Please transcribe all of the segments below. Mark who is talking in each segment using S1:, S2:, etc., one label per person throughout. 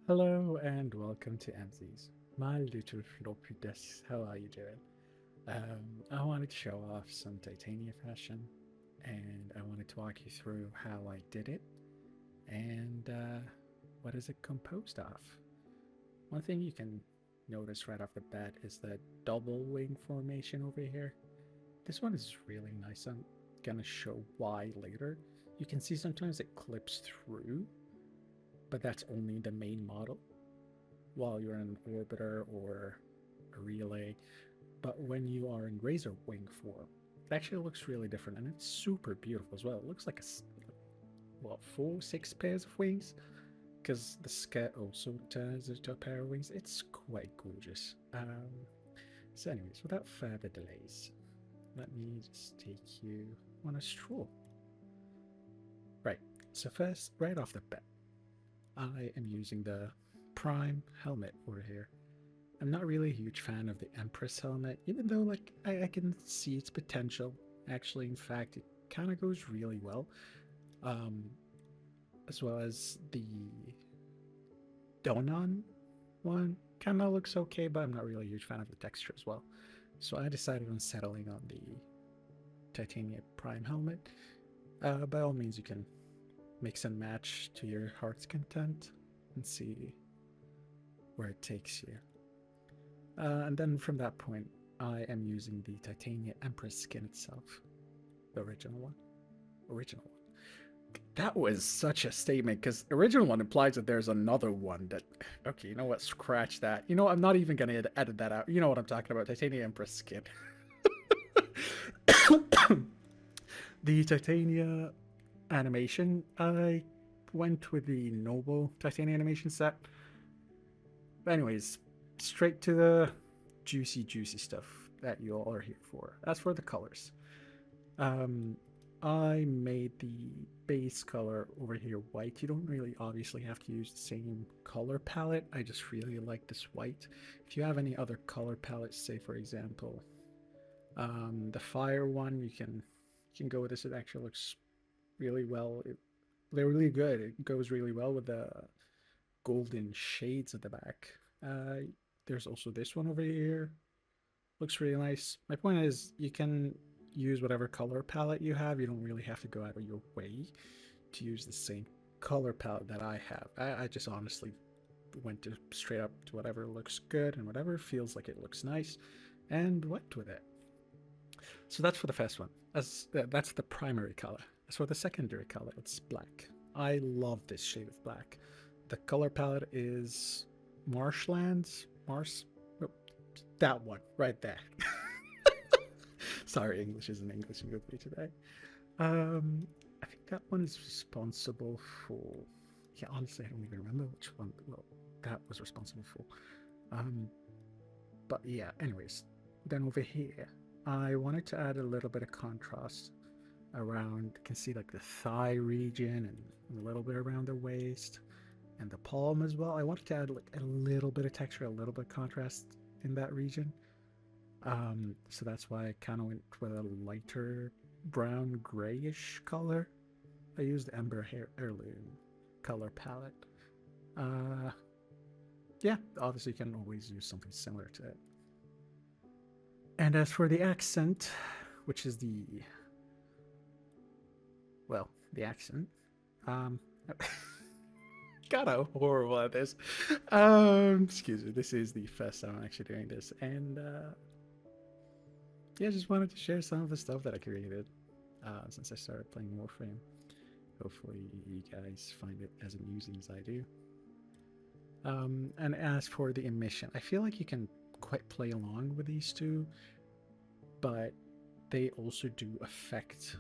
S1: Hello and welcome to MZ's, my little floppy disk. How are you doing? I wanted to show off some titania fashion, and I wanted to walk you through how I did it and what is it composed of. One thing you can notice right off the bat is the double wing formation over here. This one is really nice. I'm gonna show why later. You can see sometimes it clips through, but that's only the main model while you're in an orbiter or a relay. But when you are in razor wing form, it actually looks really different, and it's super beautiful as well. It looks like full 6 pairs of wings, because the skirt also turns into a pair of wings. It's quite gorgeous. So anyways, without further delays, let me just take you on a stroll. Right, so first, right off the bat, I am using the Prime helmet over here. I'm not really a huge fan of the Empress helmet, even though like I can see its potential. Actually, in fact, it kind of goes really well. As well as the Donan one kind of looks okay, but I'm not really a huge fan of the texture as well. So I decided on settling on the Titania Prime helmet. By all means, you can mix and match to your heart's content and see where it takes you. And then from that point, I am using the Titania Empress skin itself, the original one. That was such a statement, because original one implies that there's another one that. Okay, you know what? Scratch that. You know what? I'm not even gonna edit that out. You know what I'm talking about? Titania Empress skin. The Titania animation, I went with the Noble Titania animation set. But anyways, straight to the juicy stuff that you all are here for. As for the colors, I made the base color over here white. You don't really obviously have to use the same color palette. I just really like this white. If you have any other color palettes, say for example, the fire one, you can go with this. It actually looks really well. They're really good. It goes really well with the golden shades at the back. There's also this one over here. Looks really nice. My point is, you can use whatever color palette you have. You don't really have to go out of your way to use the same color palette that I have. I just honestly went to straight up to whatever looks good and whatever feels like it looks nice, and went with it. So that's for the first one. That's the primary color. As for the secondary color, it's black. I love this shade of black. The color palette is Marshlands. That one right there. Sorry, English isn't Englishing with me today. I think that one is responsible for. Yeah, honestly, I don't even remember which one. Well, that was responsible for. But yeah. Anyways, then over here, I wanted to add a little bit of contrast around. You can see like the thigh region and a little bit around the waist and the palm as well. I wanted to add like a little bit of texture, a little bit of contrast in that region. So that's why I kind of went with a lighter brown grayish color. I used the Ember Heirloom color palette. Yeah, obviously you can always use something similar to it. And as for the accent, which is the accent, kind of horrible at this. Excuse me, this is the first time I'm actually doing this, and yeah, just wanted to share some of the stuff that I created since I started playing Warframe. Hopefully you guys find it as amusing as I do. And as for the emission, I feel like you can quite play along with these two, but they also do affect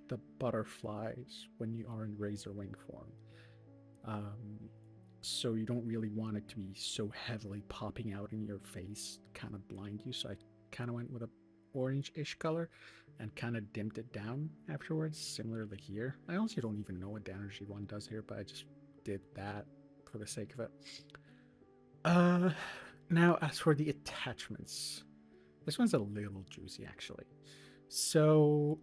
S1: the butterflies when you are in razor wing form. So you don't really want it to be so heavily popping out in your face, kind of blind you. So I kind of went with a orange-ish color and kind of dimmed it down afterwards, similarly here. I honestly don't even know what the energy one does here, but I just did that for the sake of it. Now as for the attachments, this one's a little juicy actually. So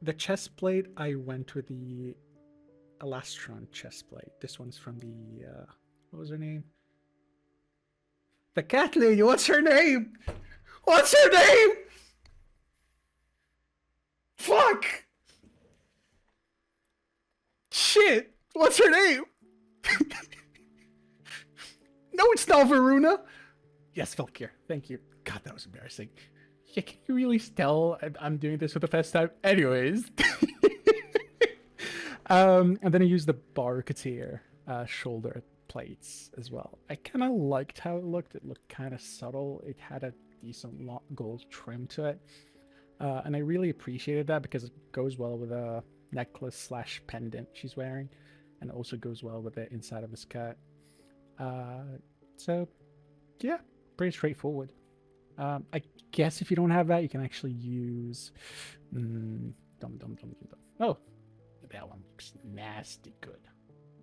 S1: the chest plate, I went with the Elastron chest plate. This one's from the What was her name? The cat lady. What's her name? What's her name? Fuck! Shit! What's her name? No, it's not Varuna. Yes, Valkyr. Thank you. God, that was embarrassing. Yeah, can you really tell I'm doing this for the first time? Anyways. And then I used the Barketeer shoulder plates as well. I kind of liked how it looked. It looked kind of subtle. It had a decent gold trim to it. And I really appreciated that because it goes well with a necklace slash pendant she's wearing. And it also goes well with the inside of the skirt. So, yeah, pretty straightforward. I guess if you don't have that, you can actually use... Oh, that one looks nasty good.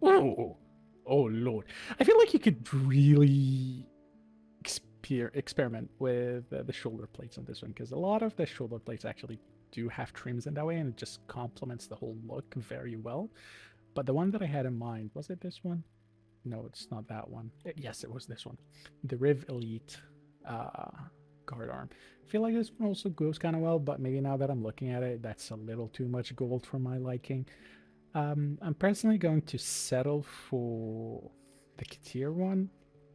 S1: Oh, oh Lord. I feel like you could really experiment with the shoulder plates on this one, because a lot of the shoulder plates actually do have trims in that way, and it just complements the whole look very well. But the one that I had in mind, was it this one? No, it's not that one. Yes, it was this one. The Riv Elite guard arm. I feel like this one also goes kind of well, but maybe now that I'm looking at it, that's a little too much gold for my liking. I'm personally going to settle for the Katir one,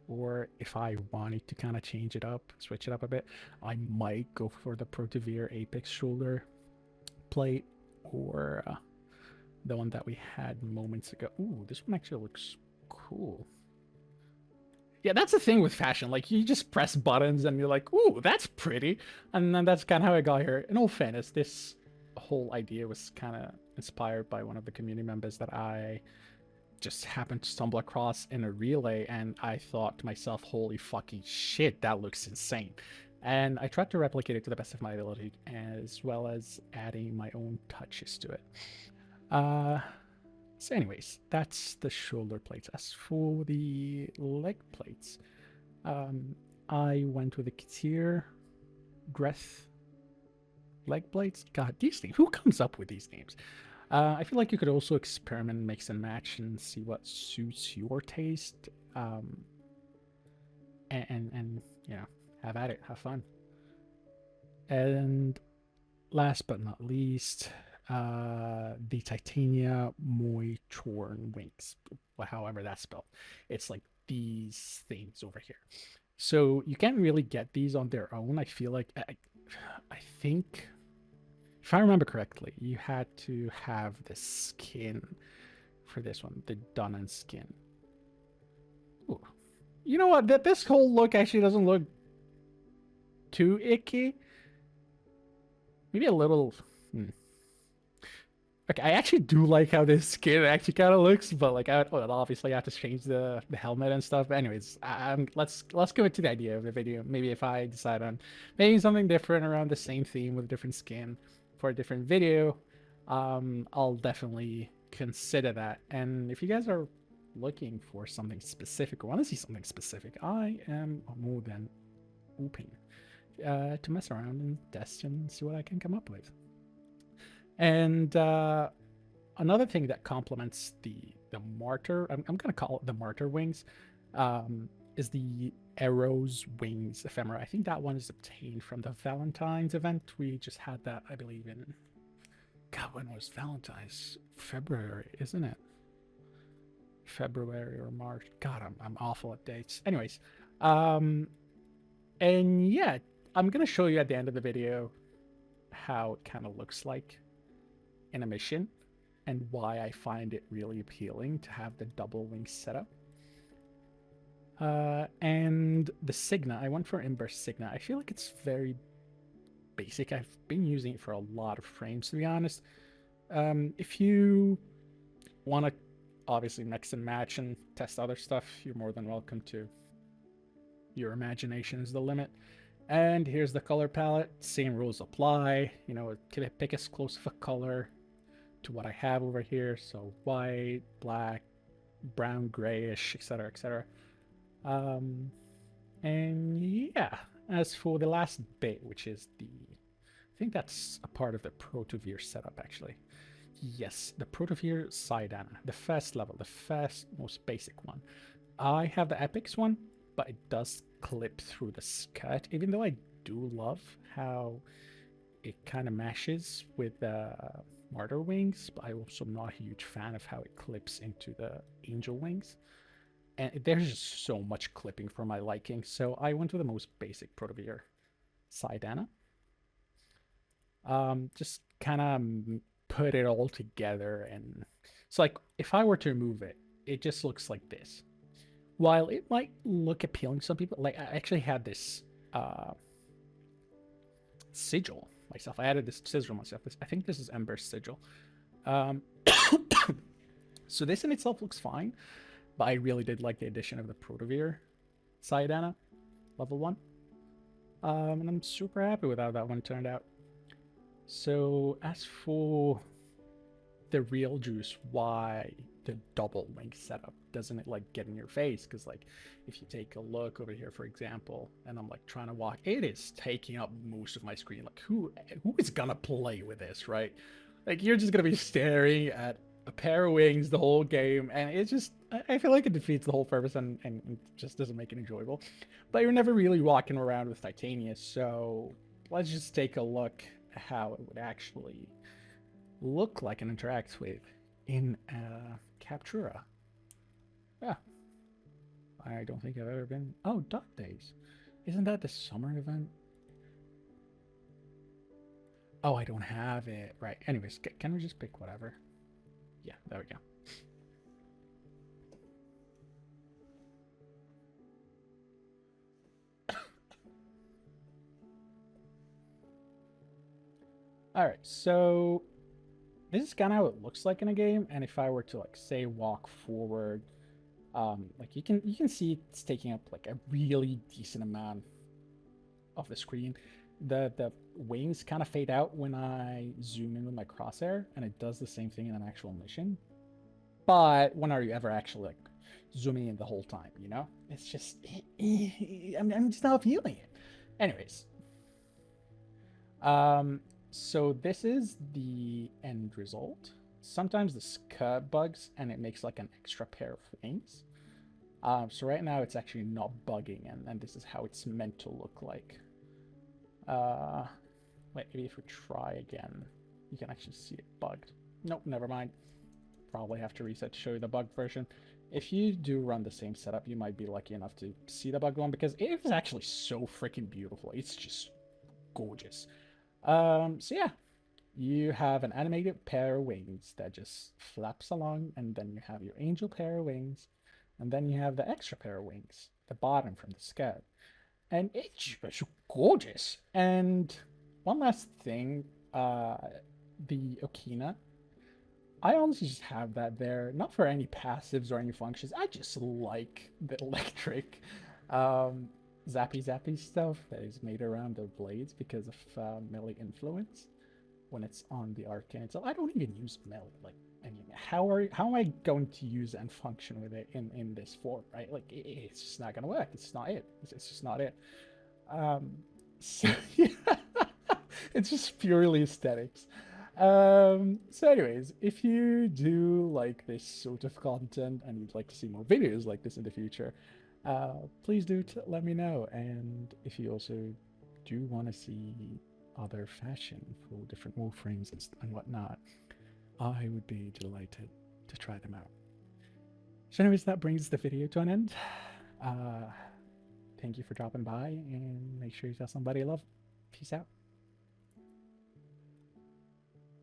S1: or if I wanted to kind of change it up, switch it up a bit, I might go for the Protevere Apex shoulder plate, or the one that we had moments ago. Ooh, this one actually looks cool. Yeah, that's the thing with fashion. Like, you just press buttons and you're like, ooh, that's pretty. And then that's kind of how I got here. In all fairness, this whole idea was kind of inspired by one of the community members that I just happened to stumble across in a relay, and I thought to myself, holy fucking shit, that looks insane. And I tried to replicate it to the best of my ability, as well as adding my own touches to it. So anyways, that's the shoulder plates. As for the leg plates, I went with the Katir dress leg plates. God, these names. Who comes up with these names? I feel like you could also experiment, mix and match, and see what suits your taste. And you know, have at it, have fun. And last but not least, the Titania Moitorn wings, however that's spelled. It's like these things over here. So you can't really get these on their own. I feel like I think, if I remember correctly, you had to have the skin for this one, the Dunnan skin. Ooh. You know what? This whole look actually doesn't look too icky. Maybe a little. Okay, I actually do like how this skin actually kind of looks, but like I would obviously have to change the helmet and stuff. But anyways, let's go into the idea of the video. Maybe if I decide on maybe something different around the same theme with a different skin for a different video, I'll definitely consider that. And if you guys are looking for something specific or want to see something specific, I am more than open to mess around and test and see what I can come up with. And another thing that complements the martyr, I'm going to call it the martyr wings, is the arrows wings ephemera. I think that one is obtained from the Valentine's event. We just had that, I believe, in... God, when was Valentine's? February, isn't it? February or March. God, I'm awful at dates. Anyways, and yeah, I'm going to show you at the end of the video how it kind of looks like in a mission, and why I find it really appealing to have the double wing setup. And the Signa, I went for Ember Signa. I feel like it's very basic. I've been using it for a lot of frames, to be honest. If you want to obviously mix and match and test other stuff, you're more than welcome to. Your imagination is the limit. And here's the color palette. Same rules apply. You know, pick as close of a color to what I have over here. So white, black, brown, grayish, etc., etc. And yeah, as for the last bit, which is I think that's a part of the Protevere setup, actually. Yes, the Protevere Sidana, the first level, the first, most basic one. I have the Epics one, but it does clip through the skirt, even though I do love how it kind of meshes with the martyr wings, but I also am not a huge fan of how it clips into the angel wings. And there's just so much clipping for my liking, so I went with the most basic Protovier Sidana. Just kind of put it all together, and so like if I were to remove it, it just looks like this. While it might look appealing to some people, like I actually had this sigil myself. I added this sigil myself. I think this is Ember's sigil. Um, so this in itself looks fine, but I really did like the addition of the Protovier Sidana level 1. And I'm super happy with how that one turned out. So as for the real juice, why the double wing setup doesn't it like get in your face? Because like if you take a look over here, for example, and I'm like trying to walk, it is taking up most of my screen. Like who is gonna play with this, right? Like you're just gonna be staring at a pair of wings the whole game, and it's just I feel like it defeats the whole purpose and just doesn't make it enjoyable. But you're never really walking around with Titania, so let's just take a look at how it would actually look like and interact with in Captura. Yeah. I don't think I've ever been... Oh, Dot Days. Isn't that the summer event? Oh, I don't have it. Right. Anyways, can we just pick whatever? Yeah, there we go. Alright, so this is kind of how it looks like in a game, and if I were to like say walk forward, like you can see it's taking up like a really decent amount of the screen. The wings kind of fade out when I zoom in with my crosshair, and it does the same thing in an actual mission. But when are you ever actually like zooming in the whole time? You know, it's just I'm just not feeling it. Anyways, so this is the end result. Sometimes the skirt bugs and it makes like an extra pair of wings. So right now it's actually not bugging, and this is how it's meant to look like. Wait, maybe if we try again, you can actually see it bugged. Nope, never mind. Probably have to reset to show you the bug version. If you do run the same setup, you might be lucky enough to see the bug one, because it is actually so freaking beautiful. It's just gorgeous. So yeah, you have an animated pair of wings that just flaps along, and then you have your angel pair of wings, and then you have the extra pair of wings, the bottom from the skirt. And it's just gorgeous. And one last thing, the Okina, I honestly just have that there, not for any passives or any functions. I just like the electric zappy stuff that is made around the blades because of melee influence when it's on the arcane itself. I don't even use melee. Like, I mean, how am I going to use and function with it in this form, right? Like, it's just not gonna work. It's just not it. It's just not it. So yeah, it's just purely aesthetics. So anyways, if you do like this sort of content and you'd like to see more videos like this in the future, please do let me know. And if you also do want to see other fashion for different warframes and whatnot, I would be delighted to try them out. So anyways, that brings the video to an end. Thank you for dropping by, and make sure you tell somebody you love. Peace out.